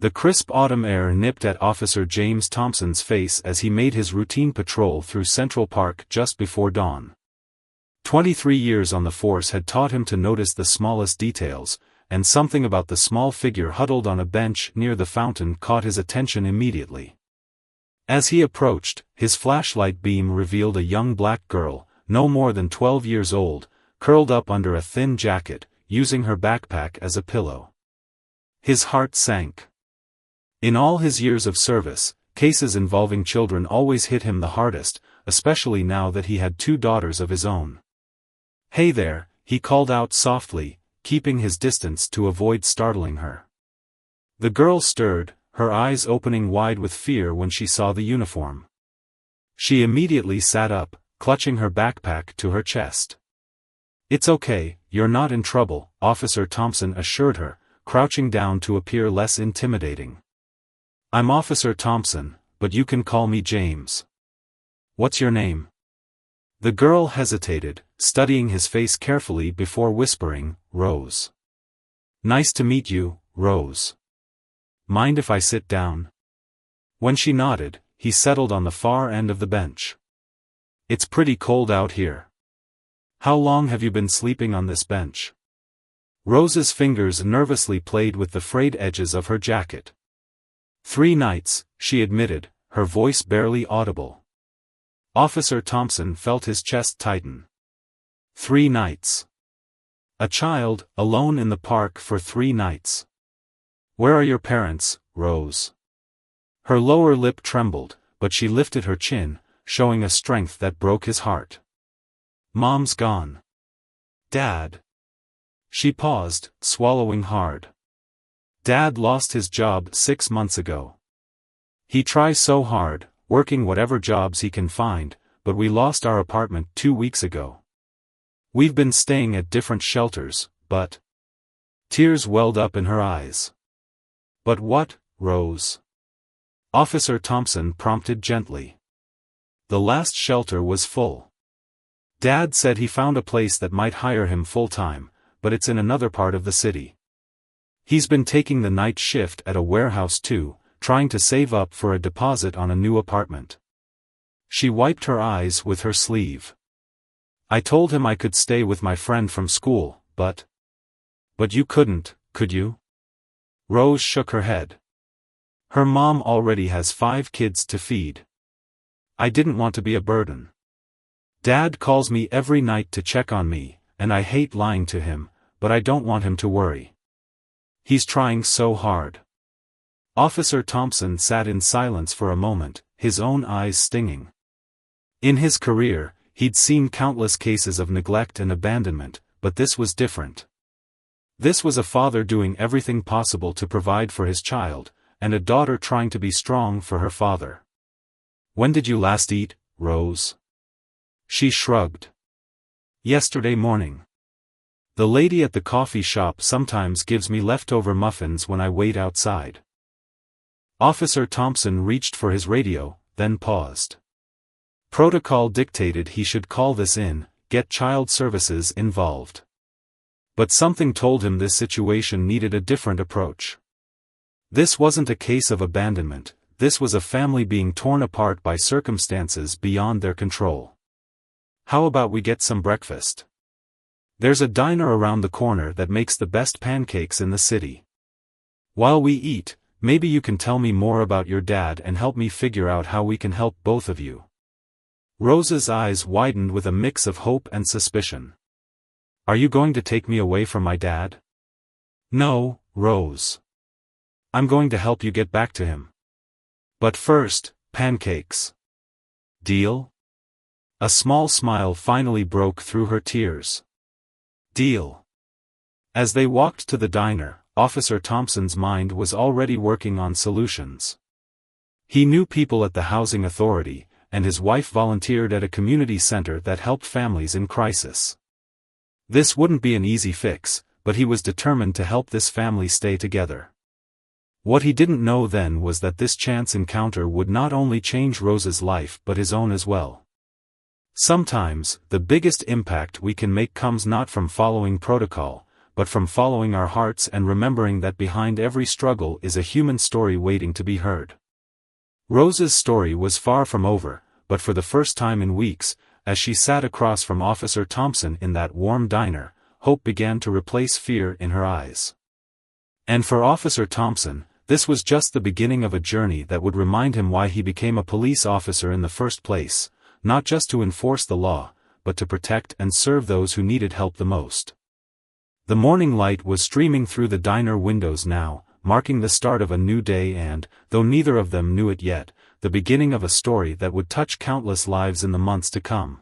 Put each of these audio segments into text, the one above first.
The crisp autumn air nipped at Officer James Thompson's face as he made his routine patrol through Central Park just before dawn. 23 years on the force had taught him to notice the smallest details, and something about the small figure huddled on a bench near the fountain caught his attention immediately. As he approached, his flashlight beam revealed a young black girl, no more than 12 years old, curled up under a thin jacket, using her backpack as a pillow. His heart sank. In all his years of service, cases involving children always hit him the hardest, especially now that he had 2 daughters of his own. "Hey there," he called out softly, keeping his distance to avoid startling her. The girl stirred, her eyes opening wide with fear when she saw the uniform. She immediately sat up, clutching her backpack to her chest. "It's okay, you're not in trouble," Officer Thompson assured her, crouching down to appear less intimidating. "I'm Officer Thompson, but you can call me James. What's your name?" The girl hesitated, studying his face carefully before whispering, "Rose." "Nice to meet you, Rose. Mind if I sit down?" When she nodded, he settled on the far end of the bench. "It's pretty cold out here. How long have you been sleeping on this bench?" Rose's fingers nervously played with the frayed edges of her jacket. 3 nights, she admitted, her voice barely audible. Officer Thompson felt his chest tighten. 3 nights. A child, alone in the park for 3 nights. "Where are your parents, Rose?" Her lower lip trembled, but she lifted her chin, showing a strength that broke his heart. "Mom's gone. Dad." She paused, swallowing hard. "Dad lost his job 6 months ago. He tries so hard, working whatever jobs he can find, but we lost our apartment 2 weeks ago. We've been staying at different shelters, but..." Tears welled up in her eyes. "But what, Rose?" Officer Thompson prompted gently. "The last shelter was full. Dad said he found a place that might hire him full-time, but it's in another part of the city. He's been taking the night shift at a warehouse too, trying to save up for a deposit on a new apartment." She wiped her eyes with her sleeve. "I told him I could stay with my friend from school, but..." "But you couldn't, could you?" Rose shook her head. Her mom already has 5 kids to feed. "I didn't want to be a burden. Dad calls me every night to check on me, and I hate lying to him, but I don't want him to worry. He's trying so hard." Officer Thompson sat in silence for a moment, his own eyes stinging. In his career, he'd seen countless cases of neglect and abandonment, but this was different. This was a father doing everything possible to provide for his child, and a daughter trying to be strong for her father. "When did you last eat, Rose?" She shrugged. "Yesterday morning. The lady at the coffee shop sometimes gives me leftover muffins when I wait outside." Officer Thompson reached for his radio, then paused. Protocol dictated he should call this in, get child services involved. But something told him this situation needed a different approach. This wasn't a case of abandonment, this was a family being torn apart by circumstances beyond their control. "How about we get some breakfast? There's a diner around the corner that makes the best pancakes in the city. While we eat, maybe you can tell me more about your dad and help me figure out how we can help both of you." Rose's eyes widened with a mix of hope and suspicion. "Are you going to take me away from my dad?" "No, Rose. I'm going to help you get back to him. But first, pancakes. Deal?" A small smile finally broke through her tears. "Deal." As they walked to the diner, Officer Thompson's mind was already working on solutions. He knew people at the housing authority, and his wife volunteered at a community center that helped families in crisis. This wouldn't be an easy fix, but he was determined to help this family stay together. What he didn't know then was that this chance encounter would not only change Rose's life but his own as well. Sometimes, the biggest impact we can make comes not from following protocol, but from following our hearts and remembering that behind every struggle is a human story waiting to be heard. Rose's story was far from over, but for the first time in weeks, as she sat across from Officer Thompson in that warm diner, hope began to replace fear in her eyes. And for Officer Thompson, this was just the beginning of a journey that would remind him why he became a police officer in the first place, not just to enforce the law, but to protect and serve those who needed help the most. The morning light was streaming through the diner windows now, marking the start of a new day and, though neither of them knew it yet, the beginning of a story that would touch countless lives in the months to come.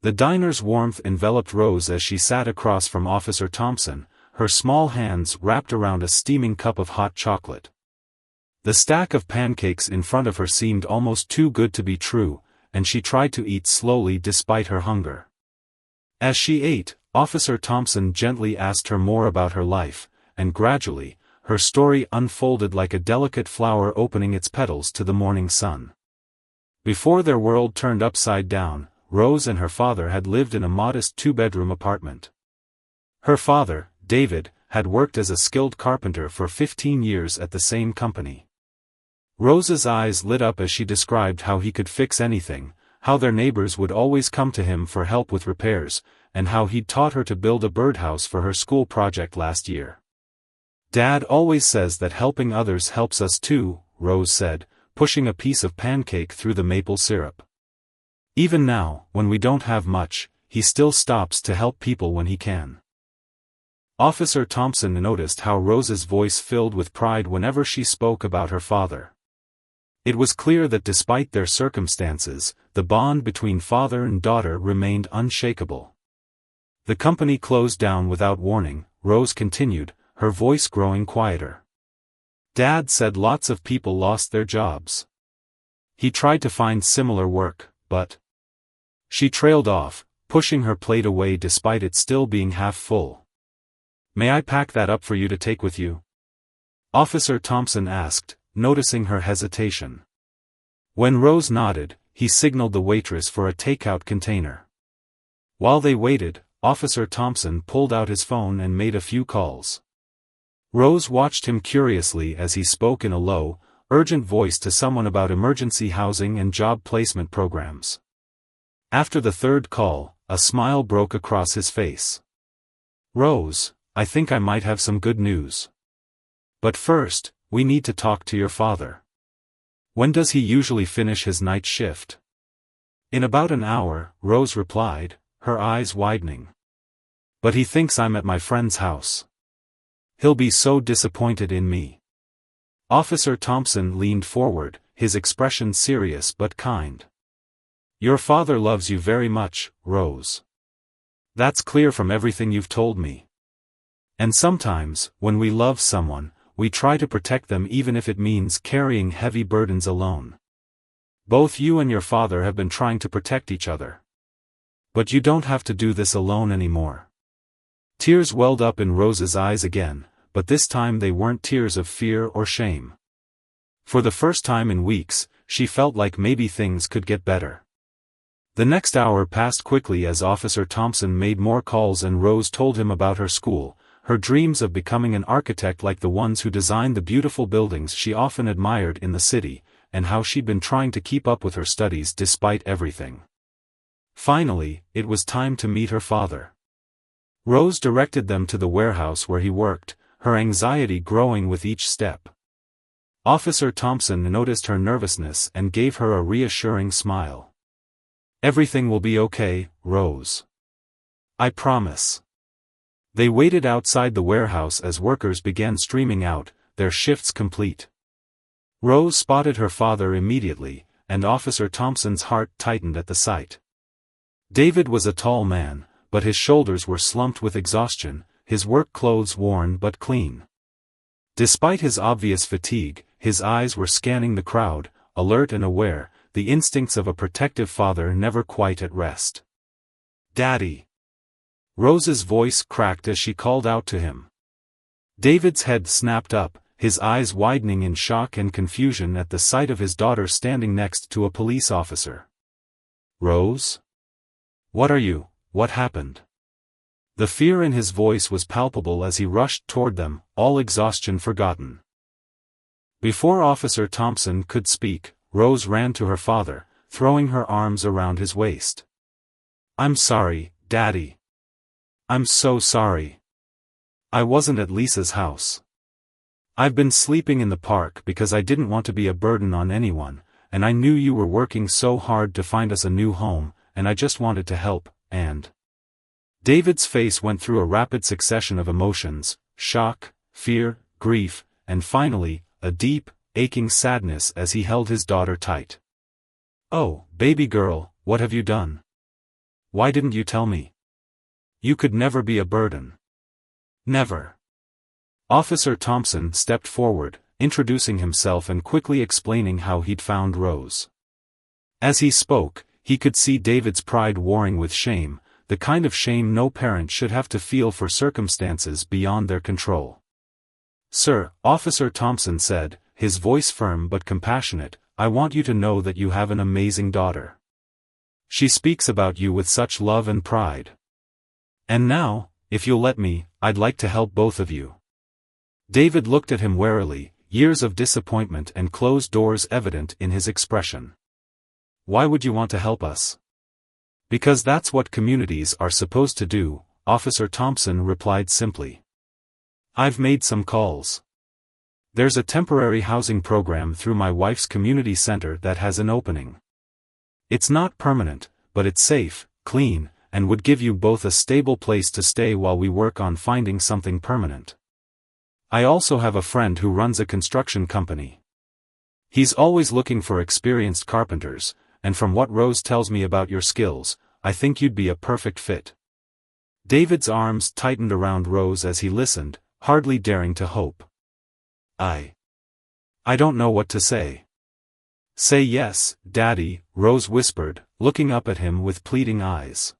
The diner's warmth enveloped Rose as she sat across from Officer Thompson, her small hands wrapped around a steaming cup of hot chocolate. The stack of pancakes in front of her seemed almost too good to be true, and she tried to eat slowly despite her hunger. As she ate, Officer Thompson gently asked her more about her life, and gradually, her story unfolded like a delicate flower opening its petals to the morning sun. Before their world turned upside down, Rose and her father had lived in a modest two-bedroom apartment. Her father, David, had worked as a skilled carpenter for 15 years at the same company. Rose's eyes lit up as she described how he could fix anything, how their neighbors would always come to him for help with repairs, and how he'd taught her to build a birdhouse for her school project last year. "Dad always says that helping others helps us too," Rose said, pushing a piece of pancake through the maple syrup. "Even now, when we don't have much, he still stops to help people when he can." Officer Thompson noticed how Rose's voice filled with pride whenever she spoke about her father. It was clear that despite their circumstances, the bond between father and daughter remained unshakable. "The company closed down without warning," Rose continued, her voice growing quieter. "Dad said lots of people lost their jobs. He tried to find similar work, but..." She trailed off, pushing her plate away despite it still being half full. "May I pack that up for you to take with you?" Officer Thompson asked, noticing her hesitation. When Rose nodded, he signaled the waitress for a takeout container. While they waited, Officer Thompson pulled out his phone and made a few calls. Rose watched him curiously as he spoke in a low, urgent voice to someone about emergency housing and job placement programs. After the third call, a smile broke across his face. "Rose, I think I might have some good news. But first, we need to talk to your father. When does he usually finish his night shift?" "In about an hour," Rose replied, her eyes widening. "But he thinks I'm at my friend's house. He'll be so disappointed in me." Officer Thompson leaned forward, his expression serious but kind. "Your father loves you very much, Rose. That's clear from everything you've told me. And sometimes, when we love someone, we try to protect them even if it means carrying heavy burdens alone. Both you and your father have been trying to protect each other. But you don't have to do this alone anymore." Tears welled up in Rose's eyes again, but this time they weren't tears of fear or shame. For the first time in weeks, she felt like maybe things could get better. The next hour passed quickly as Officer Thompson made more calls and Rose told him about her school, her dreams of becoming an architect like the ones who designed the beautiful buildings she often admired in the city, and how she'd been trying to keep up with her studies despite everything. Finally, it was time to meet her father. Rose directed them to the warehouse where he worked, her anxiety growing with each step. Officer Thompson noticed her nervousness and gave her a reassuring smile. "Everything will be okay, Rose. I promise." They waited outside the warehouse as workers began streaming out, their shifts complete. Rose spotted her father immediately, and Officer Thompson's heart tightened at the sight. David was a tall man, but his shoulders were slumped with exhaustion, his work clothes worn but clean. Despite his obvious fatigue, his eyes were scanning the crowd, alert and aware, the instincts of a protective father never quite at rest. "Daddy!" Rose's voice cracked as she called out to him. David's head snapped up, his eyes widening in shock and confusion at the sight of his daughter standing next to a police officer. "Rose? What happened?" The fear in his voice was palpable as he rushed toward them, all exhaustion forgotten. Before Officer Thompson could speak, Rose ran to her father, throwing her arms around his waist. "I'm sorry, Daddy. I'm so sorry. I wasn't at Lisa's house. I've been sleeping in the park because I didn't want to be a burden on anyone, and I knew you were working so hard to find us a new home, and I just wanted to help, and..." David's face went through a rapid succession of emotions: shock, fear, grief, and finally, a deep, aching sadness as he held his daughter tight. "Oh, baby girl, what have you done? Why didn't you tell me? You could never be a burden. Never." Officer Thompson stepped forward, introducing himself and quickly explaining how he'd found Rose. As he spoke, he could see David's pride warring with shame, the kind of shame no parent should have to feel for circumstances beyond their control. "Sir," Officer Thompson said, his voice firm but compassionate, "I want you to know that you have an amazing daughter. She speaks about you with such love and pride. And now, if you'll let me, I'd like to help both of you." David looked at him warily, years of disappointment and closed doors evident in his expression. "Why would you want to help us?" "Because that's what communities are supposed to do," Officer Thompson replied simply. "I've made some calls. There's a temporary housing program through my wife's community center that has an opening. It's not permanent, but it's safe, clean, and would give you both a stable place to stay while we work on finding something permanent. I also have a friend who runs a construction company. He's always looking for experienced carpenters, and from what Rose tells me about your skills, I think you'd be a perfect fit." David's arms tightened around Rose as he listened, hardly daring to hope. I don't know what to say." "Say yes, Daddy," Rose whispered, looking up at him with pleading eyes.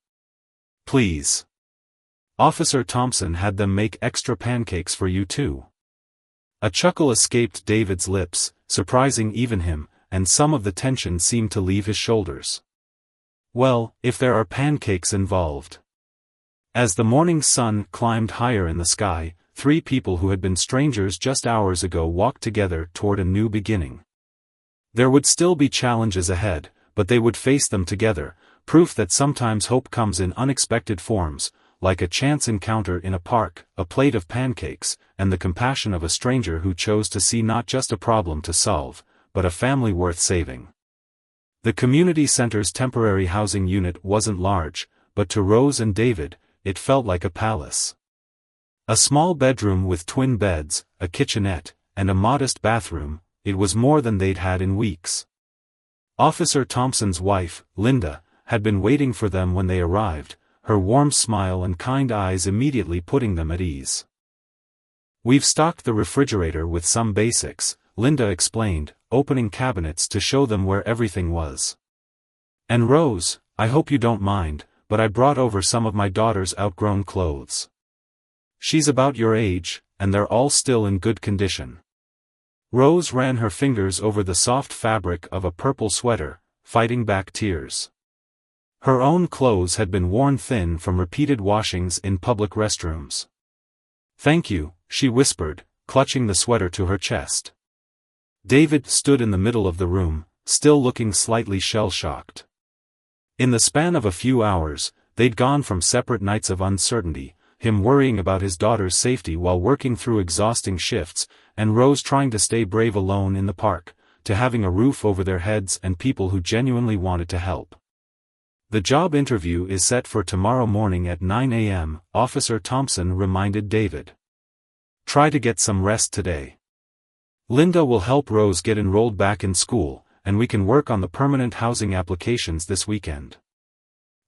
"Please. Officer Thompson had them make extra pancakes for you too." A chuckle escaped David's lips, surprising even him, and some of the tension seemed to leave his shoulders. "Well, if there are pancakes involved." As the morning sun climbed higher in the sky, three people who had been strangers just hours ago walked together toward a new beginning. There would still be challenges ahead, but they would face them together, proof that sometimes hope comes in unexpected forms, like a chance encounter in a park, a plate of pancakes, and the compassion of a stranger who chose to see not just a problem to solve, but a family worth saving. The community center's temporary housing unit wasn't large, but to Rose and David, it felt like a palace. A small bedroom with twin beds, a kitchenette, and a modest bathroom, it was more than they'd had in weeks. Officer Thompson's wife, Linda, had been waiting for them when they arrived, her warm smile and kind eyes immediately putting them at ease. "We've stocked the refrigerator with some basics," Linda explained, opening cabinets to show them where everything was. "And Rose, I hope you don't mind, but I brought over some of my daughter's outgrown clothes. She's about your age, and they're all still in good condition." Rose ran her fingers over the soft fabric of a purple sweater, fighting back tears. Her own clothes had been worn thin from repeated washings in public restrooms. "Thank you," she whispered, clutching the sweater to her chest. David stood in the middle of the room, still looking slightly shell-shocked. In the span of a few hours, they'd gone from separate nights of uncertainty, him worrying about his daughter's safety while working through exhausting shifts, and Rose trying to stay brave alone in the park, to having a roof over their heads and people who genuinely wanted to help. "The job interview is set for tomorrow morning at 9 a.m., Officer Thompson reminded David. "Try to get some rest today. Linda will help Rose get enrolled back in school, and we can work on the permanent housing applications this weekend."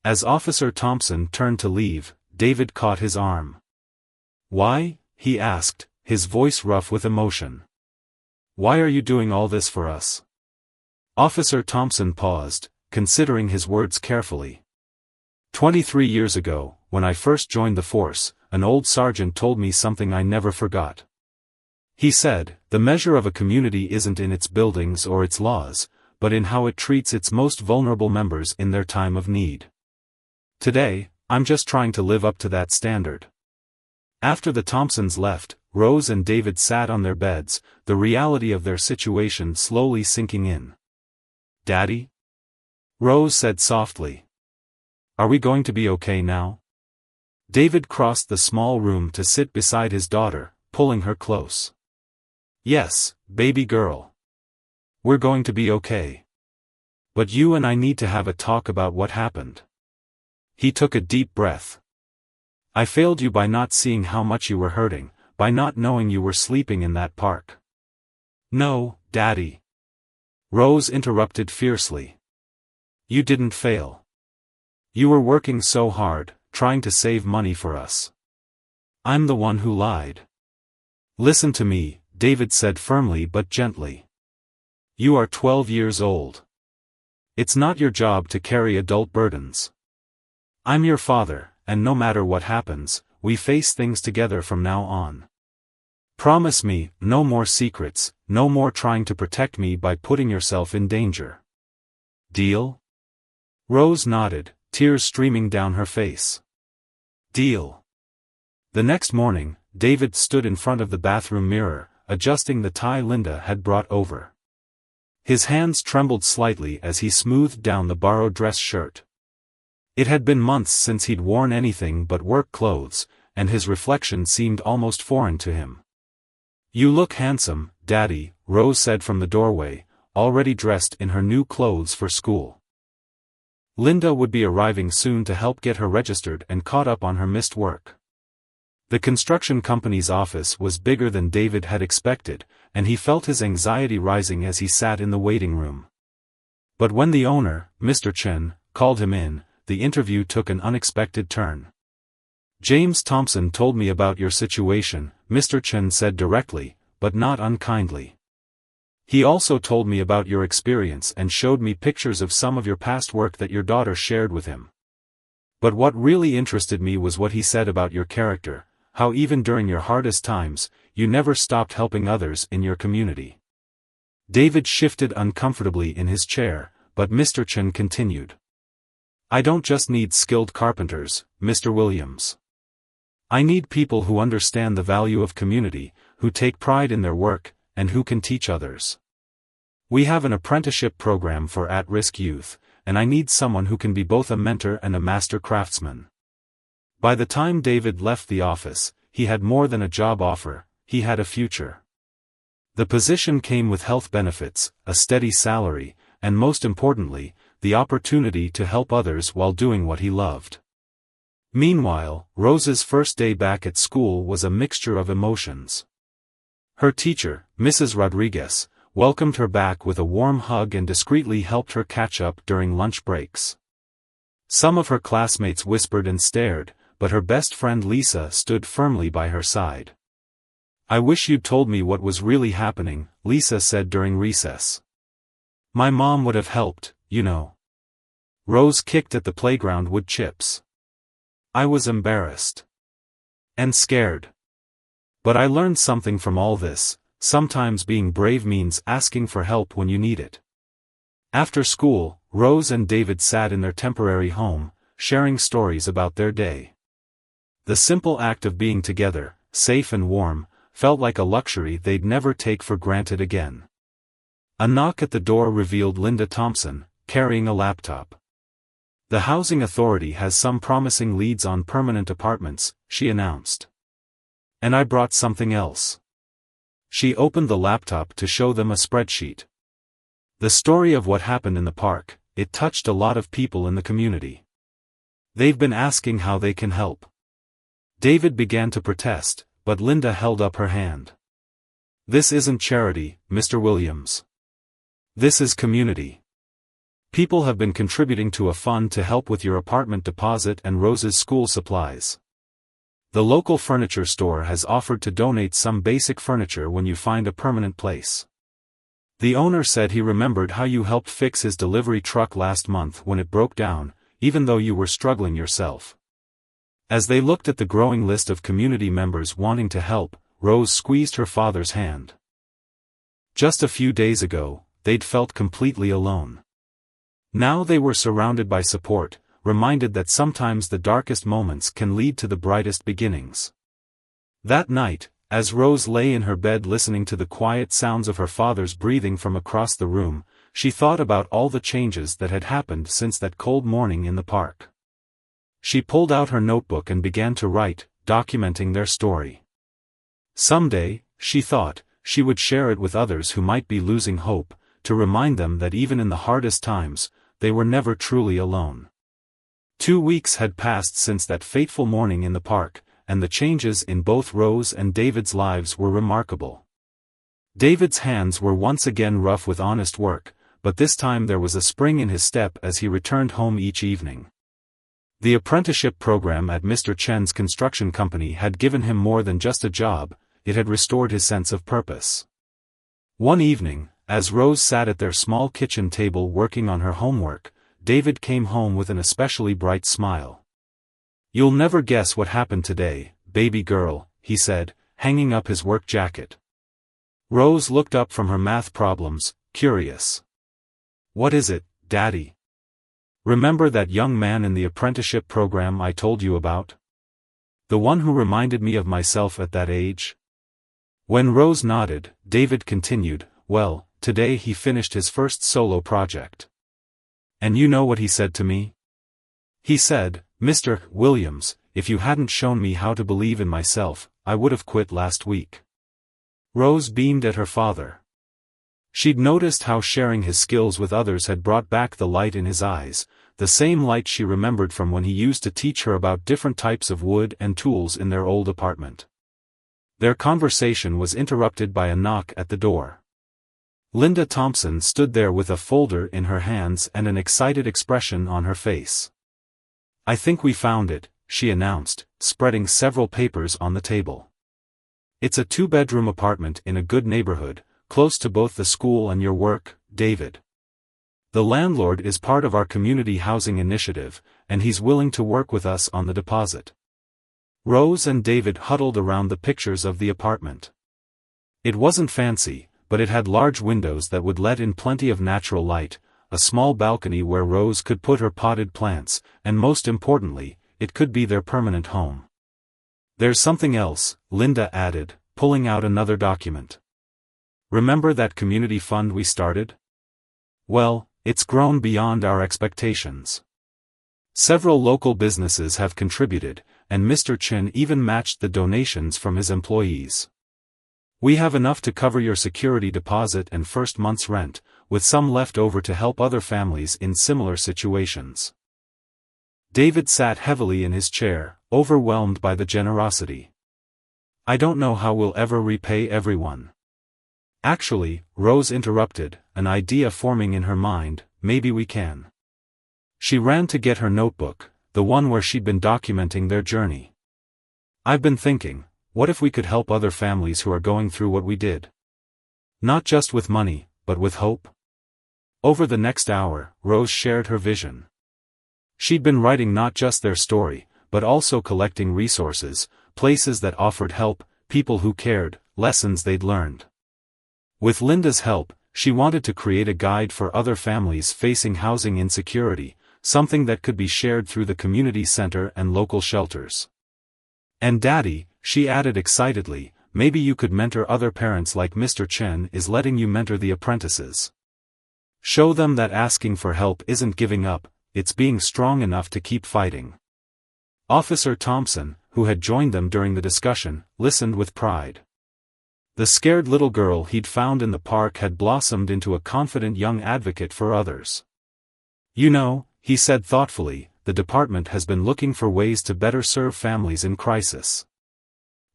As Officer Thompson turned to leave, David caught his arm. "Why?" he asked, his voice rough with emotion. "Why are you doing all this for us?" Officer Thompson paused, considering his words carefully. 23 years ago, when I first joined the force, an old sergeant told me something I never forgot. He said, "The measure of a community isn't in its buildings or its laws, but in how it treats its most vulnerable members in their time of need." Today, I'm just trying to live up to that standard." After the Thompsons left, Rose and David sat on their beds, the reality of their situation slowly sinking in. "Daddy?" Rose said softly. "Are we going to be okay now?" David crossed the small room to sit beside his daughter, pulling her close. "Yes, baby girl. We're going to be okay. But you and I need to have a talk about what happened." He took a deep breath. "I failed you by not seeing how much you were hurting, by not knowing you were sleeping in that park." "No, Daddy." Rose interrupted fiercely. "You didn't fail. You were working so hard, trying to save money for us. I'm the one who lied." "Listen to me," David said firmly but gently. "You are 12 years old. It's not your job to carry adult burdens. I'm your father, and no matter what happens, we face things together from now on. Promise me, no more secrets, no more trying to protect me by putting yourself in danger. Deal?" Rose nodded, tears streaming down her face. "Deal." The next morning, David stood in front of the bathroom mirror, adjusting the tie Linda had brought over. His hands trembled slightly as he smoothed down the borrowed dress shirt. It had been months since he'd worn anything but work clothes, and his reflection seemed almost foreign to him. "You look handsome, Daddy," Rose said from the doorway, already dressed in her new clothes for school. Linda would be arriving soon to help get her registered and caught up on her missed work. The construction company's office was bigger than David had expected, and he felt his anxiety rising as he sat in the waiting room. But when the owner, Mr. Chen, called him in, the interview took an unexpected turn. "James Thompson told me about your situation," Mr. Chen said directly, but not unkindly. "He also told me about your experience and showed me pictures of some of your past work that your daughter shared with him. But what really interested me was what he said about your character, how even during your hardest times, you never stopped helping others in your community." David shifted uncomfortably in his chair, but Mr. Chen continued. "I don't just need skilled carpenters, Mr. Williams. I need people who understand the value of community, who take pride in their work, and who can teach others. We have an apprenticeship program for at-risk youth, and I need someone who can be both a mentor and a master craftsman." By the time David left the office, he had more than a job offer, he had a future. The position came with health benefits, a steady salary, and most importantly, the opportunity to help others while doing what he loved. Meanwhile, Rose's first day back at school was a mixture of emotions. Her teacher, Mrs. Rodriguez, welcomed her back with a warm hug and discreetly helped her catch up during lunch breaks. Some of her classmates whispered and stared, but her best friend Lisa stood firmly by her side. "I wish you'd told me what was really happening," Lisa said during recess. "My mom would have helped, you know." Rose kicked at the playground wood chips. "I was embarrassed. And scared. But I learned something from all this. Sometimes being brave means asking for help when you need it." After school, Rose and David sat in their temporary home, sharing stories about their day. The simple act of being together, safe and warm, felt like a luxury they'd never take for granted again. A knock at the door revealed Linda Thompson, carrying a laptop. "The housing authority has some promising leads on permanent apartments," she announced. "And I brought something else." She opened the laptop to show them a spreadsheet. The story of what happened in the park, it touched a lot of people in the community. They've been asking how they can help. David began to protest, but Linda held up her hand. "This isn't charity, Mr. Williams. This is community. People have been contributing to a fund to help with your apartment deposit and Rose's school supplies. The local furniture store has offered to donate some basic furniture when you find a permanent place. The owner said he remembered how you helped fix his delivery truck last month when it broke down, even though you were struggling yourself." As they looked at the growing list of community members wanting to help, Rose squeezed her father's hand. Just a few days ago, they'd felt completely alone. Now they were surrounded by support, reminded that sometimes the darkest moments can lead to the brightest beginnings. That night, as Rose lay in her bed listening to the quiet sounds of her father's breathing from across the room, she thought about all the changes that had happened since that cold morning in the park. She pulled out her notebook and began to write, documenting their story. Someday, she thought, she would share it with others who might be losing hope, to remind them that even in the hardest times, they were never truly alone. 2 weeks had passed since that fateful morning in the park, and the changes in both Rose and David's lives were remarkable. David's hands were once again rough with honest work, but this time there was a spring in his step as he returned home each evening. The apprenticeship program at Mr. Chen's construction company had given him more than just a job, it had restored his sense of purpose. One evening, as Rose sat at their small kitchen table working on her homework, David came home with an especially bright smile. "You'll never guess what happened today, baby girl," he said, hanging up his work jacket. Rose looked up from her math problems, curious. "What is it, Daddy?" "Remember that young man in the apprenticeship program I told you about? The one who reminded me of myself at that age?" When Rose nodded, David continued, "Well, today he finished his first solo project. And you know what he said to me? He said, 'Mr. Williams, if you hadn't shown me how to believe in myself, I would have quit last week.'" Rose beamed at her father. She'd noticed how sharing his skills with others had brought back the light in his eyes, the same light she remembered from when he used to teach her about different types of wood and tools in their old apartment. Their conversation was interrupted by a knock at the door. Linda Thompson stood there with a folder in her hands and an excited expression on her face. "I think we found it," she announced, spreading several papers on the table. "It's a 2-bedroom apartment in a good neighborhood, close to both the school and your work, David. The landlord is part of our community housing initiative, and he's willing to work with us on the deposit." Rose and David huddled around the pictures of the apartment. It wasn't fancy, but it had large windows that would let in plenty of natural light, a small balcony where Rose could put her potted plants, and most importantly, it could be their permanent home. "There's something else," Linda added, pulling out another document. "Remember that community fund we started? Well, it's grown beyond our expectations. Several local businesses have contributed, and Mr. Chen even matched the donations from his employees. We have enough to cover your security deposit and first month's rent, with some left over to help other families in similar situations." David sat heavily in his chair, overwhelmed by the generosity. "I don't know how we'll ever repay everyone." "Actually," Rose interrupted, an idea forming in her mind, "maybe we can." She ran to get her notebook, the one where she'd been documenting their journey. "I've been thinking, what if we could help other families who are going through what we did? Not just with money, but with hope?" Over the next hour, Rose shared her vision. She'd been writing not just their story, but also collecting resources, places that offered help, people who cared, lessons they'd learned. With Linda's help, she wanted to create a guide for other families facing housing insecurity, something that could be shared through the community center and local shelters. "And Daddy," she added excitedly, "maybe you could mentor other parents like Mr. Chen is letting you mentor the apprentices. Show them that asking for help isn't giving up, it's being strong enough to keep fighting." Officer Thompson, who had joined them during the discussion, listened with pride. The scared little girl he'd found in the park had blossomed into a confident young advocate for others. "You know," he said thoughtfully, "the department has been looking for ways to better serve families in crisis.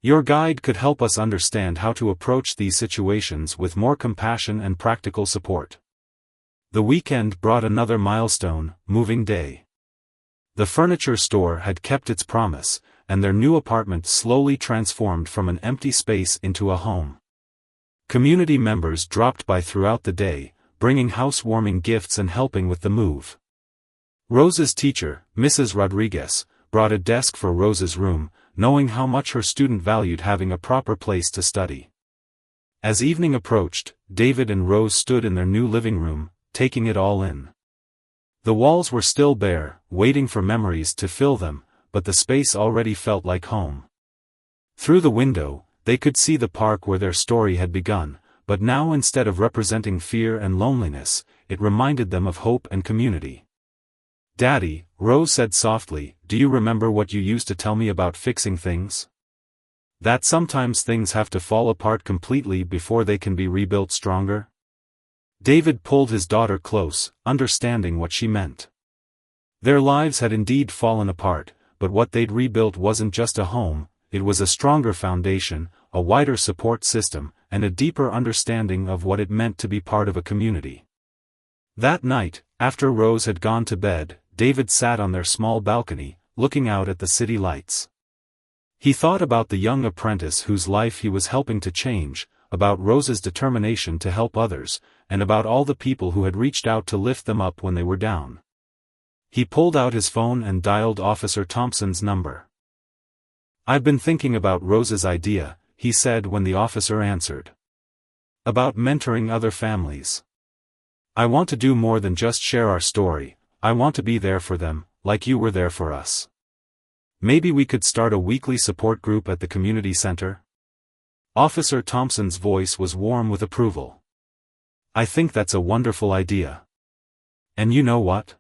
Your guide could help us understand how to approach these situations with more compassion and practical support." The weekend brought another milestone, moving day. The furniture store had kept its promise, and their new apartment slowly transformed from an empty space into a home. Community members dropped by throughout the day, bringing housewarming gifts and helping with the move. Rose's teacher, Mrs. Rodriguez, brought a desk for Rose's room, knowing how much her student valued having a proper place to study. As evening approached, David and Rose stood in their new living room, taking it all in. The walls were still bare, waiting for memories to fill them, but the space already felt like home. Through the window, they could see the park where their story had begun, but now instead of representing fear and loneliness, it reminded them of hope and community. "Daddy," Rose said softly, "do you remember what you used to tell me about fixing things? That sometimes things have to fall apart completely before they can be rebuilt stronger?" David pulled his daughter close, understanding what she meant. Their lives had indeed fallen apart, but what they'd rebuilt wasn't just a home, it was a stronger foundation, a wider support system, and a deeper understanding of what it meant to be part of a community. That night, after Rose had gone to bed, David sat on their small balcony, looking out at the city lights. He thought about the young apprentice whose life he was helping to change, about Rose's determination to help others, and about all the people who had reached out to lift them up when they were down. He pulled out his phone and dialed Officer Thompson's number. "I've been thinking about Rose's idea," he said when the officer answered. "About mentoring other families. I want to do more than just share our story, I want to be there for them, like you were there for us. Maybe we could start a weekly support group at the community center?" Officer Thompson's voice was warm with approval. "I think that's a wonderful idea. And you know what?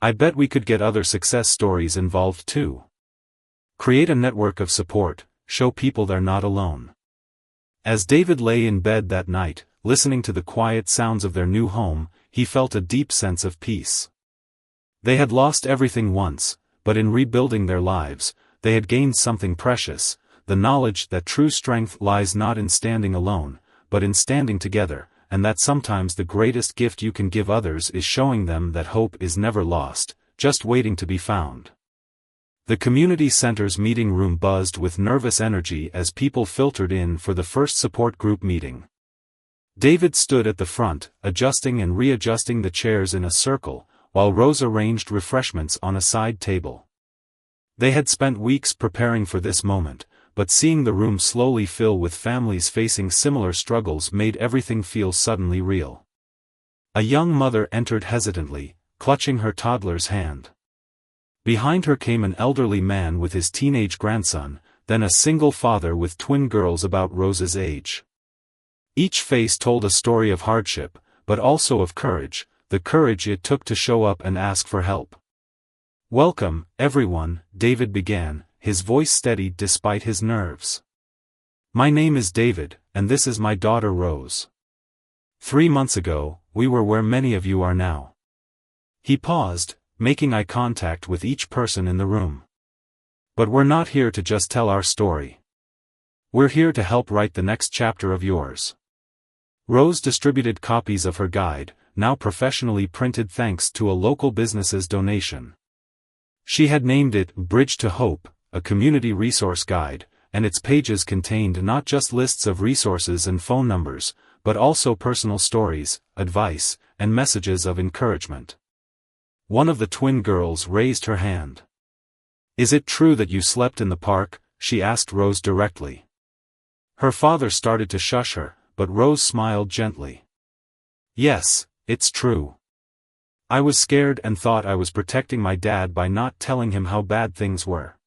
I bet we could get other success stories involved too. Create a network of support, show people they're not alone." As David lay in bed that night, listening to the quiet sounds of their new home, he felt a deep sense of peace. They had lost everything once, but in rebuilding their lives, they had gained something precious, the knowledge that true strength lies not in standing alone, but in standing together, and that sometimes the greatest gift you can give others is showing them that hope is never lost, just waiting to be found. The community center's meeting room buzzed with nervous energy as people filtered in for the first support group meeting. David stood at the front, adjusting and readjusting the chairs in a circle, while Rose arranged refreshments on a side table. They had spent weeks preparing for this moment, but seeing the room slowly fill with families facing similar struggles made everything feel suddenly real. A young mother entered hesitantly, clutching her toddler's hand. Behind her came an elderly man with his teenage grandson, then a single father with twin girls about Rose's age. Each face told a story of hardship, but also of courage, the courage it took to show up and ask for help. "Welcome, everyone," David began, his voice steady despite his nerves. "My name is David, and this is my daughter Rose. 3 months ago, we were where many of you are now." He paused, making eye contact with each person in the room. "But we're not here to just tell our story. We're here to help write the next chapter of yours." Rose distributed copies of her guide, now professionally printed thanks to a local business's donation. She had named it Bridge to Hope, a community resource guide, and its pages contained not just lists of resources and phone numbers, but also personal stories, advice, and messages of encouragement. One of the twin girls raised her hand. "Is it true that you slept in the park?" she asked Rose directly. Her father started to shush her, but Rose smiled gently. "Yes, it's true. I was scared and thought I was protecting my dad by not telling him how bad things were.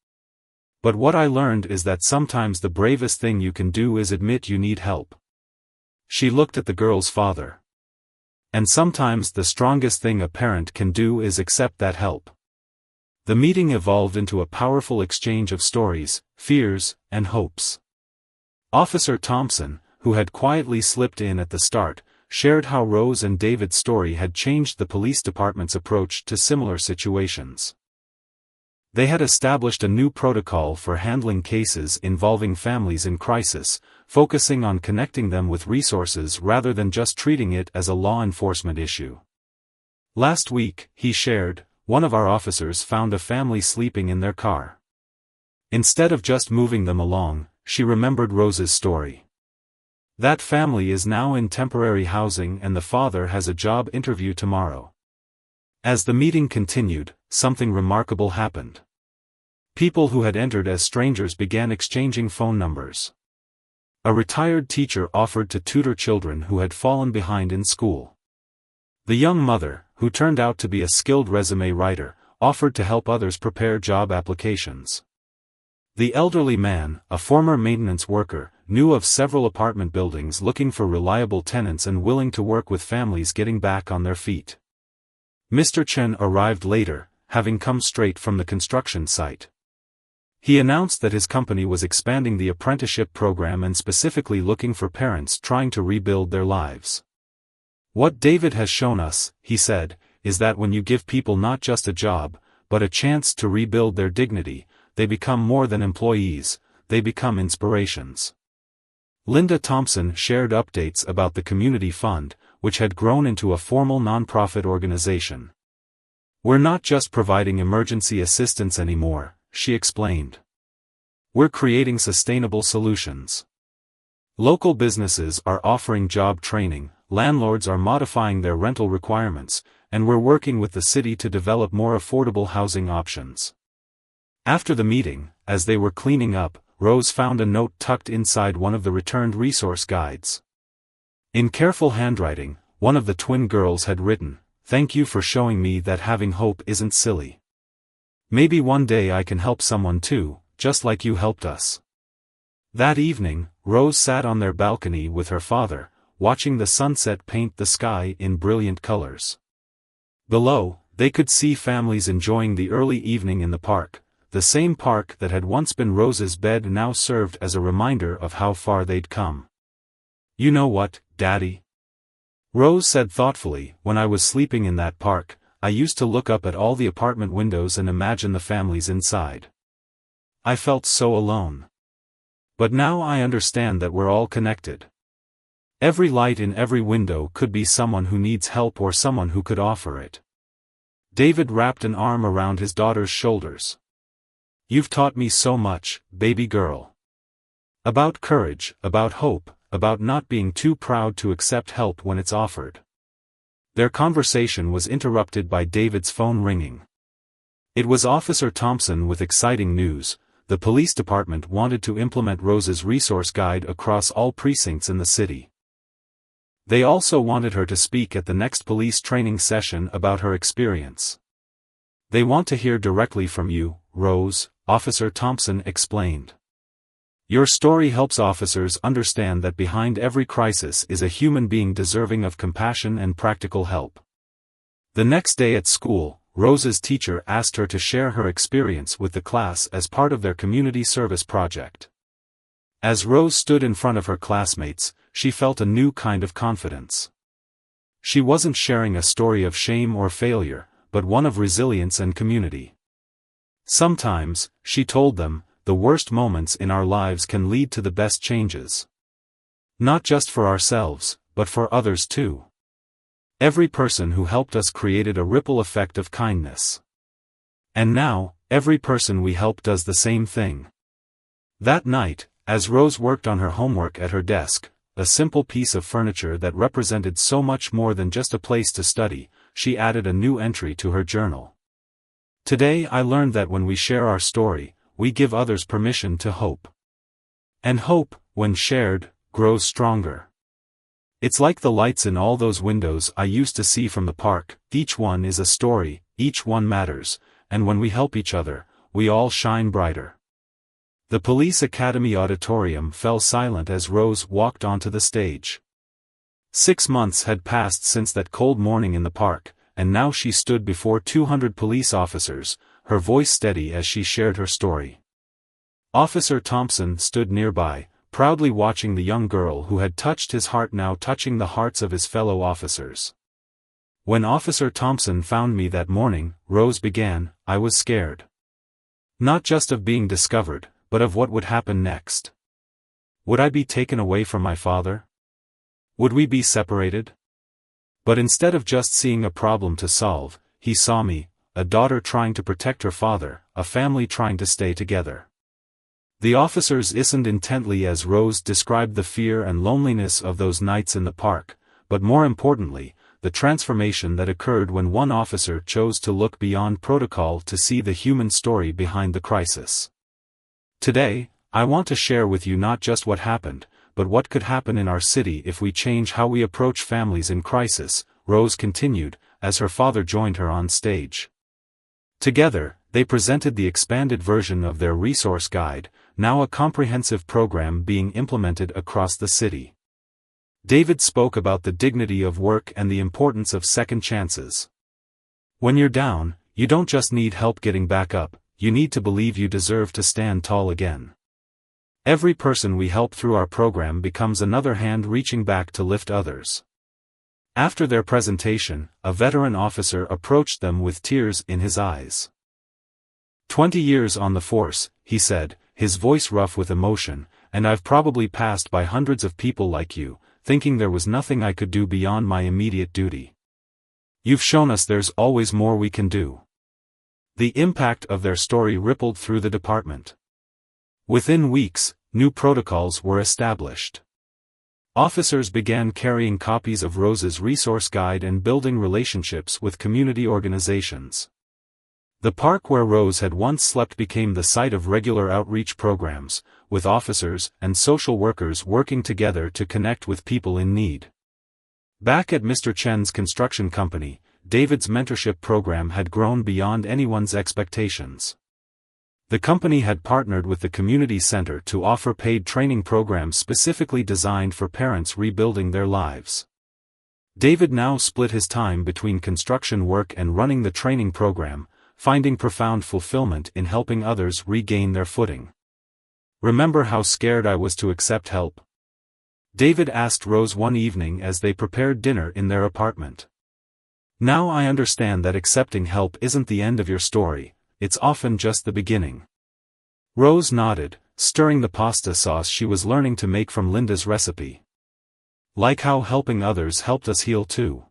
But what I learned is that sometimes the bravest thing you can do is admit you need help." She looked at the girl's father. "And sometimes the strongest thing a parent can do is accept that help." The meeting evolved into a powerful exchange of stories, fears, and hopes. Officer Thompson, who had quietly slipped in at the start, shared how Rose and David's story had changed the police department's approach to similar situations. They had established a new protocol for handling cases involving families in crisis, focusing on connecting them with resources rather than just treating it as a law enforcement issue. "Last week," he shared, "one of our officers found a family sleeping in their car. Instead of just moving them along, she remembered Rose's story. That family is now in temporary housing and the father has a job interview tomorrow." As the meeting continued, something remarkable happened. People who had entered as strangers began exchanging phone numbers. A retired teacher offered to tutor children who had fallen behind in school. The young mother, who turned out to be a skilled resume writer, offered to help others prepare job applications. The elderly man, a former maintenance worker, knew of several apartment buildings looking for reliable tenants and willing to work with families getting back on their feet. Mr. Chen arrived later, having come straight from the construction site. He announced that his company was expanding the apprenticeship program and specifically looking for parents trying to rebuild their lives. "What David has shown us," he said, "is that when you give people not just a job, but a chance to rebuild their dignity, they become more than employees, they become inspirations." Linda Thompson shared updates about the community fund, which had grown into a formal nonprofit organization. "We're not just providing emergency assistance anymore," she explained. "We're creating sustainable solutions. Local businesses are offering job training, landlords are modifying their rental requirements, and we're working with the city to develop more affordable housing options." After the meeting, as they were cleaning up, Rose found a note tucked inside one of the returned resource guides. In careful handwriting, one of the twin girls had written, "Thank you for showing me that having hope isn't silly. Maybe one day I can help someone too, just like you helped us." That evening, Rose sat on their balcony with her father, watching the sunset paint the sky in brilliant colors. Below, they could see families enjoying the early evening in the park. The same park that had once been Rose's bed now served as a reminder of how far they'd come. "You know what, Daddy?" Rose said thoughtfully, "When I was sleeping in that park, I used to look up at all the apartment windows and imagine the families inside. I felt so alone. But now I understand that we're all connected. Every light in every window could be someone who needs help or someone who could offer it." David wrapped an arm around his daughter's shoulders. "You've taught me so much, baby girl. About courage, about hope, about not being too proud to accept help when it's offered." Their conversation was interrupted by David's phone ringing. It was Officer Thompson with exciting news. The police department wanted to implement Rose's resource guide across all precincts in the city. They also wanted her to speak at the next police training session about her experience. "They want to hear directly from you, Rose," Officer Thompson explained. "Your story helps officers understand that behind every crisis is a human being deserving of compassion and practical help." The next day at school, Rose's teacher asked her to share her experience with the class as part of their community service project. As Rose stood in front of her classmates, she felt a new kind of confidence. She wasn't sharing a story of shame or failure, but one of resilience and community. "Sometimes," she told them, "the worst moments in our lives can lead to the best changes. Not just for ourselves, but for others too. Every person who helped us created a ripple effect of kindness. And now, every person we help does the same thing." That night, as Rose worked on her homework at her desk, a simple piece of furniture that represented so much more than just a place to study, she added a new entry to her journal. "Today I learned that when we share our story, we give others permission to hope. And hope, when shared, grows stronger. It's like the lights in all those windows I used to see from the park, each one is a story, each one matters, and when we help each other, we all shine brighter." The police academy auditorium fell silent as Rose walked onto the stage. 6 months had passed since that cold morning in the park, and now she stood before 200 police officers, her voice steady as she shared her story. Officer Thompson stood nearby, proudly watching the young girl who had touched his heart now touching the hearts of his fellow officers. "When Officer Thompson found me that morning," Rose began, "I was scared. Not just of being discovered, but of what would happen next. Would I be taken away from my father? Would we be separated? But instead of just seeing a problem to solve, he saw me, a daughter trying to protect her father, a family trying to stay together." The officers listened intently as Rose described the fear and loneliness of those nights in the park, but more importantly, the transformation that occurred when one officer chose to look beyond protocol to see the human story behind the crisis. "Today, I want to share with you not just what happened, but what could happen in our city if we change how we approach families in crisis," Rose continued, as her father joined her on stage. Together, they presented the expanded version of their resource guide, now a comprehensive program being implemented across the city. David spoke about the dignity of work and the importance of second chances. When you're down, you don't just need help getting back up, you need to believe you deserve to stand tall again. Every person we help through our program becomes another hand reaching back to lift others. After their presentation, a veteran officer approached them with tears in his eyes. 20 years on the force, he said, his voice rough with emotion, and I've probably passed by hundreds of people like you, thinking there was nothing I could do beyond my immediate duty. You've shown us there's always more we can do. The impact of their story rippled through the department. Within weeks, new protocols were established. Officers began carrying copies of Rose's resource guide and building relationships with community organizations. The park where Rose had once slept became the site of regular outreach programs, with officers and social workers working together to connect with people in need. Back at Mr. Chen's construction company, David's mentorship program had grown beyond anyone's expectations. The company had partnered with the community center to offer paid training programs specifically designed for parents rebuilding their lives. David now split his time between construction work and running the training program, finding profound fulfillment in helping others regain their footing. "Remember how scared I was to accept help?" David asked Rose one evening as they prepared dinner in their apartment. "Now I understand that accepting help isn't the end of your story, it's often just the beginning." Rose nodded, stirring the pasta sauce she was learning to make from Linda's recipe. "Like how helping others helped us heal too."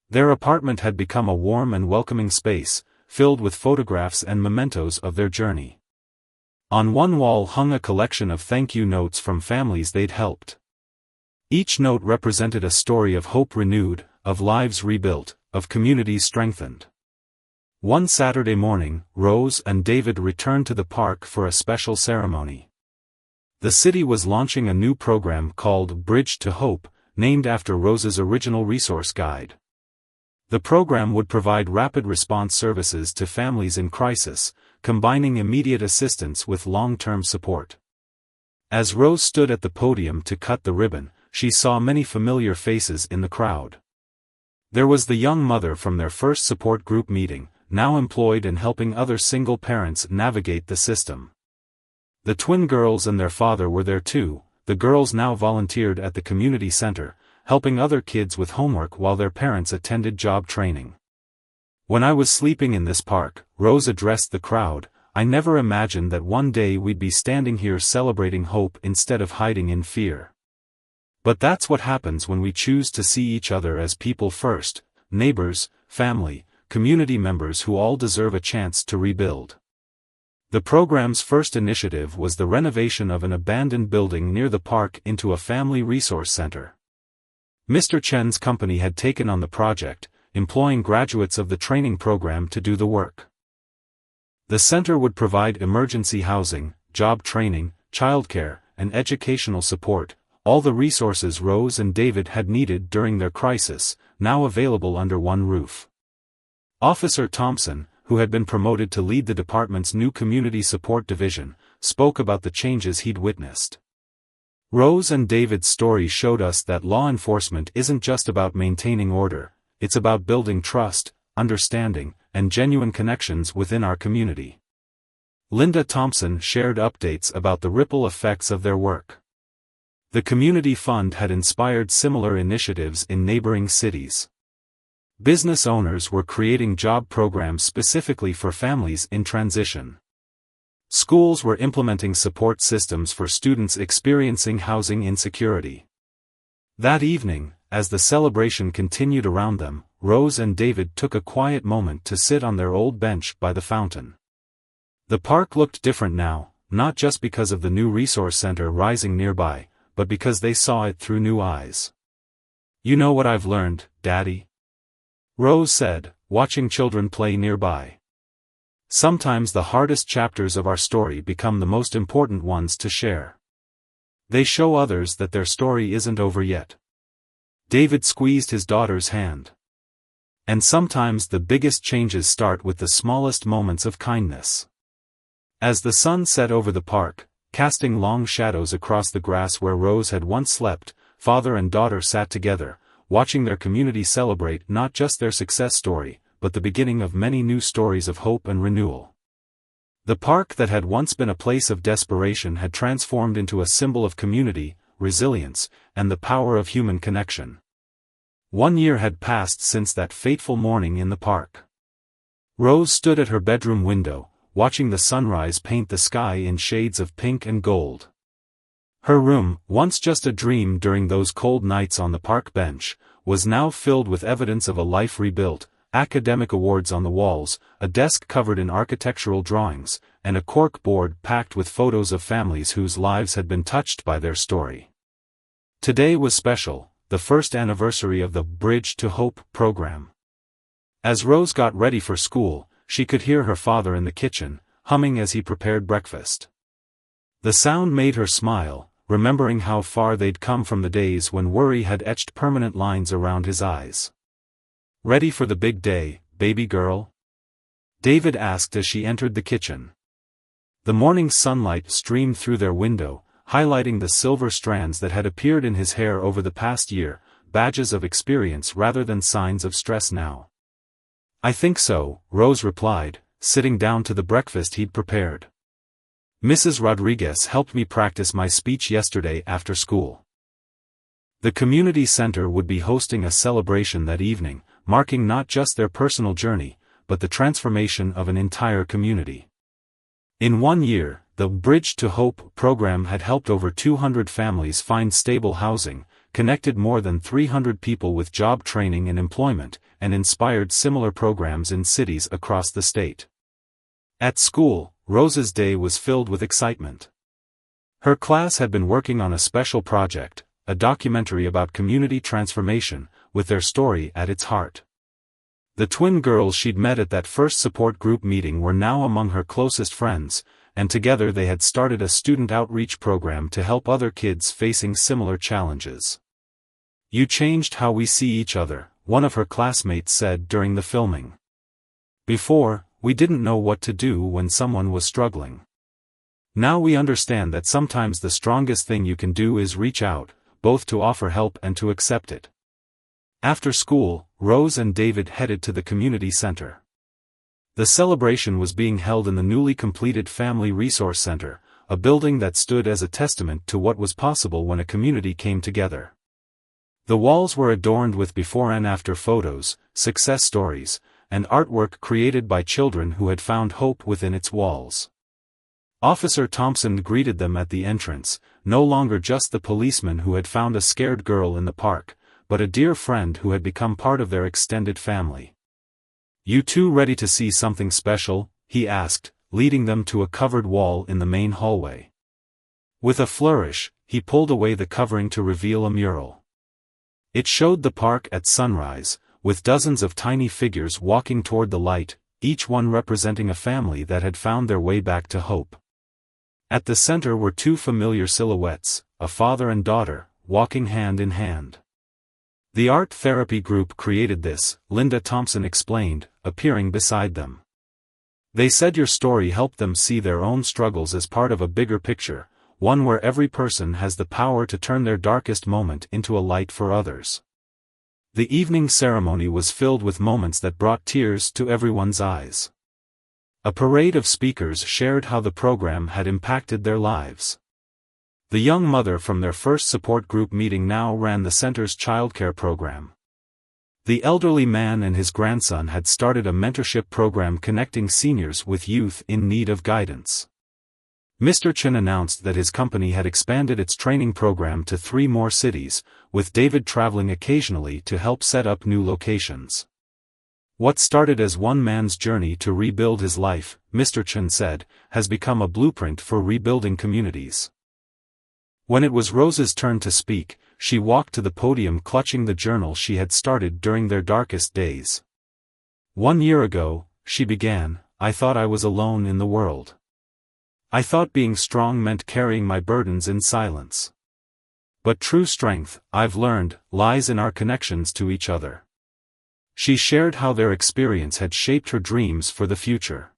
Their apartment had become a warm and welcoming space, filled with photographs and mementos of their journey. On one wall hung a collection of thank you notes from families they'd helped. Each note represented a story of hope renewed, of lives rebuilt, of communities strengthened. One Saturday morning, Rose and David returned to the park for a special ceremony. The city was launching a new program called Bridge to Hope, named after Rose's original resource guide. The program would provide rapid response services to families in crisis, combining immediate assistance with long-term support. As Rose stood at the podium to cut the ribbon, she saw many familiar faces in the crowd. There was the young mother from their first support group meeting, now employed in helping other single parents navigate the system. The twin girls and their father were there too. The girls now volunteered at the community center, helping other kids with homework while their parents attended job training. "When I was sleeping in this park," Rose addressed the crowd, "I never imagined that one day we'd be standing here celebrating hope instead of hiding in fear. But that's what happens when we choose to see each other as people first, neighbors, family, community members who all deserve a chance to rebuild." The program's first initiative was the renovation of an abandoned building near the park into a family resource center. Mr. Chen's company had taken on the project, employing graduates of the training program to do the work. The center would provide emergency housing, job training, childcare, and educational support, all the resources Rose and David had needed during their crisis, now available under one roof. Officer Thompson, who had been promoted to lead the department's new community support division, spoke about the changes he'd witnessed. Rose and David's story showed us that law enforcement isn't just about maintaining order, it's about building trust, understanding, and genuine connections within our community. Linda Thompson shared updates about the ripple effects of their work. The community fund had inspired similar initiatives in neighboring cities. Business owners were creating job programs specifically for families in transition. Schools were implementing support systems for students experiencing housing insecurity. That evening, as the celebration continued around them, Rose and David took a quiet moment to sit on their old bench by the fountain. The park looked different now, not just because of the new resource center rising nearby, but because they saw it through new eyes. "You know what I've learned, Daddy?" Rose said, watching children play nearby. "Sometimes the hardest chapters of our story become the most important ones to share. They show others that their story isn't over yet." David squeezed his daughter's hand. And sometimes the biggest changes start with the smallest moments of kindness. As the sun set over the park, casting long shadows across the grass where Rose had once slept, father and daughter sat together, watching their community celebrate not just their success story, but the beginning of many new stories of hope and renewal. The park that had once been a place of desperation had transformed into a symbol of community, resilience, and the power of human connection. 1 year had passed since that fateful morning in the park. Rose stood at her bedroom window, watching the sunrise paint the sky in shades of pink and gold. Her room, once just a dream during those cold nights on the park bench, was now filled with evidence of a life rebuilt, academic awards on the walls, a desk covered in architectural drawings, and a cork board packed with photos of families whose lives had been touched by their story. Today was special, the first anniversary of the Bridge to Hope program. As Rose got ready for school, she could hear her father in the kitchen, humming as he prepared breakfast. The sound made her smile, remembering how far they'd come from the days when worry had etched permanent lines around his eyes. "Ready for the big day, baby girl?" David asked as she entered the kitchen. The morning sunlight streamed through their window, highlighting the silver strands that had appeared in his hair over the past year, badges of experience rather than signs of stress now. "I think so," Rose replied, sitting down to the breakfast he'd prepared. "Mrs. Rodriguez helped me practice my speech yesterday after school." The community center would be hosting a celebration that evening, marking not just their personal journey, but the transformation of an entire community. In 1 year, the Bridge to Hope program had helped over 200 families find stable housing, connected more than 300 people with job training and employment, and inspired similar programs in cities across the state. At school, Rose's day was filled with excitement. Her class had been working on a special project, a documentary about community transformation, with their story at its heart. The twin girls she'd met at that first support group meeting were now among her closest friends, and together they had started a student outreach program to help other kids facing similar challenges. "You changed how we see each other," one of her classmates said during the filming. "Before, we didn't know what to do when someone was struggling. Now we understand that sometimes the strongest thing you can do is reach out, both to offer help and to accept it." After school, Rose and David headed to the community center. The celebration was being held in the newly completed Family Resource Center, a building that stood as a testament to what was possible when a community came together. The walls were adorned with before and after photos, success stories, and artwork created by children who had found hope within its walls. Officer Thompson greeted them at the entrance, no longer just the policeman who had found a scared girl in the park, but a dear friend who had become part of their extended family. "You two ready to see something special?" he asked, leading them to a covered wall in the main hallway. With a flourish, he pulled away the covering to reveal a mural. It showed the park at sunrise, with dozens of tiny figures walking toward the light, each one representing a family that had found their way back to hope. At the center were two familiar silhouettes, a father and daughter, walking hand in hand. "The art therapy group created this," Linda Thompson explained, appearing beside them. "They said your story helped them see their own struggles as part of a bigger picture, one where every person has the power to turn their darkest moment into a light for others." The evening ceremony was filled with moments that brought tears to everyone's eyes. A parade of speakers shared how the program had impacted their lives. The young mother from their first support group meeting now ran the center's childcare program. The elderly man and his grandson had started a mentorship program connecting seniors with youth in need of guidance. Mr. Chen announced that his company had expanded its training program to 3 more cities, with David traveling occasionally to help set up new locations. "What started as one man's journey to rebuild his life," Mr. Chen said, "has become a blueprint for rebuilding communities." When it was Rose's turn to speak, she walked to the podium clutching the journal she had started during their darkest days. "1 year ago," she began, "I thought I was alone in the world. I thought being strong meant carrying my burdens in silence. But true strength, I've learned, lies in our connections to each other." She shared how their experience had shaped her dreams for the future.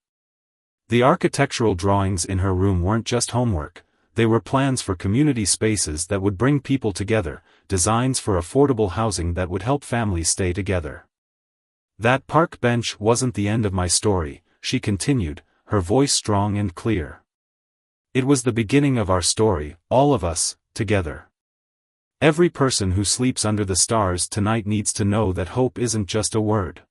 The architectural drawings in her room weren't just homework, they were plans for community spaces that would bring people together, designs for affordable housing that would help families stay together. That park bench wasn't the end of my story, she continued, her voice strong and clear. It was the beginning of our story, all of us, together. Every person who sleeps under the stars tonight needs to know that hope isn't just a word.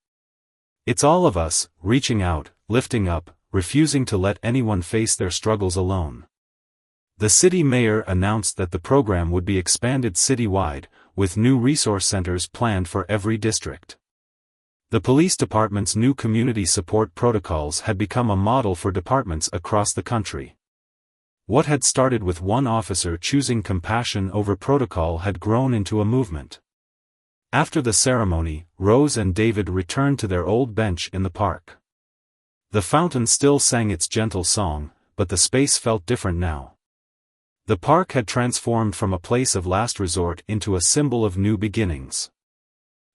It's all of us, reaching out, lifting up, refusing to let anyone face their struggles alone. The city mayor announced that the program would be expanded citywide, with new resource centers planned for every district. The police department's new community support protocols had become a model for departments across the country. What had started with one officer choosing compassion over protocol had grown into a movement. After the ceremony, Rose and David returned to their old bench in the park. The fountain still sang its gentle song, but the space felt different now. The park had transformed from a place of last resort into a symbol of new beginnings.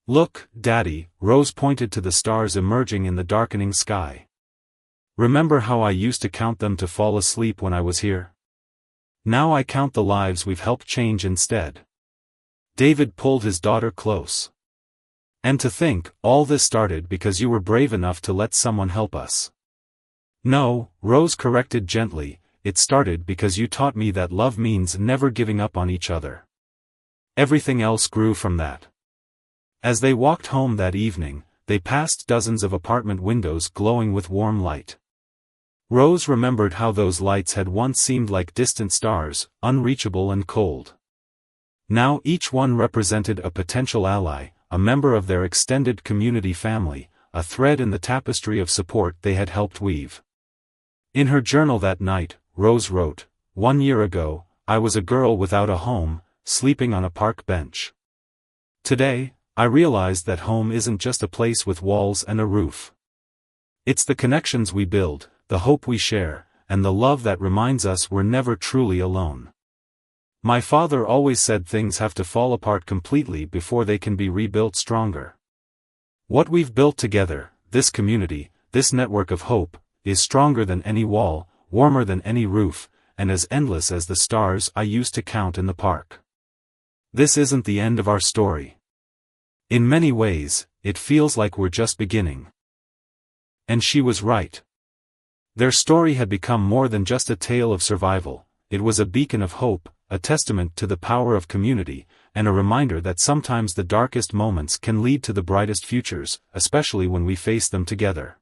"Look, Daddy," Rose pointed to the stars emerging in the darkening sky. "Remember how I used to count them to fall asleep when I was here? Now I count the lives we've helped change instead." David pulled his daughter close. "And to think, all this started because you were brave enough to let someone help us." "No," Rose corrected gently, "it started because you taught me that love means never giving up on each other. Everything else grew from that." As they walked home that evening, they passed dozens of apartment windows glowing with warm light. Rose remembered how those lights had once seemed like distant stars, unreachable and cold. Now each one represented a potential ally, a member of their extended community family, a thread in the tapestry of support they had helped weave. In her journal that night, Rose wrote, "1 year ago, I was a girl without a home, sleeping on a park bench. Today, I realized that home isn't just a place with walls and a roof. It's the connections we build, the hope we share, and the love that reminds us we're never truly alone. My father always said things have to fall apart completely before they can be rebuilt stronger. What we've built together, this community, this network of hope, is stronger than any wall, warmer than any roof, and as endless as the stars I used to count in the park. This isn't the end of our story. In many ways, it feels like we're just beginning." And she was right. Their story had become more than just a tale of survival, it was a beacon of hope, a testament to the power of community, and a reminder that sometimes the darkest moments can lead to the brightest futures, especially when we face them together.